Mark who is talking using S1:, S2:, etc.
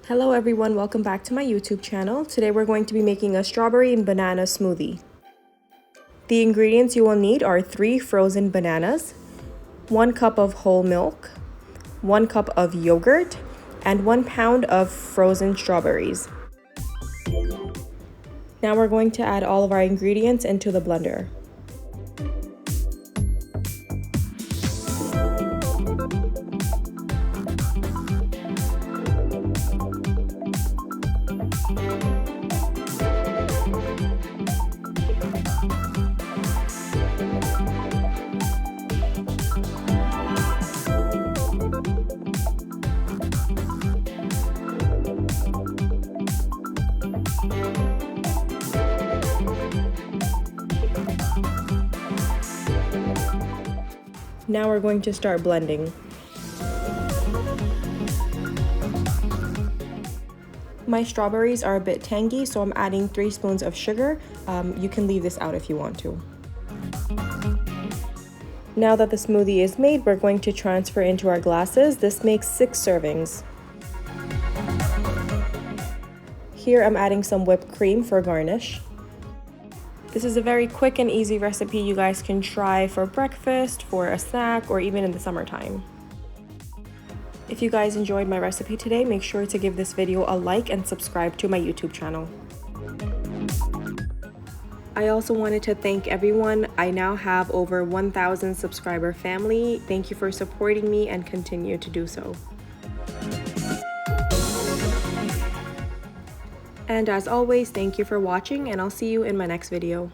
S1: Hello everyone, welcome back to my YouTube channel. Today we're going to be making a strawberry and banana smoothie. The ingredients you will need are 3 frozen bananas, 1 cup of whole milk, 1 cup of yogurt, and 1 pound of frozen strawberries. Now we're going to add all of our ingredients into the blender. Now we're going to start blending. My strawberries are a bit tangy, so I'm adding 3 spoons of sugar. You can leave this out if you want to. Now that the smoothie is made, we're going to transfer into our glasses. This makes 6 servings. Here I'm adding some whipped cream for garnish. This is a very quick and easy recipe you guys can try for breakfast, for a snack, or even in the summertime. If you guys enjoyed my recipe today, make sure to give this video a like and subscribe to my YouTube channel. I also wanted to thank everyone. I now have over 1,000 subscriber family. Thank you for supporting me and continue to do so. And as always, thank you for watching, and I'll see you in my next video.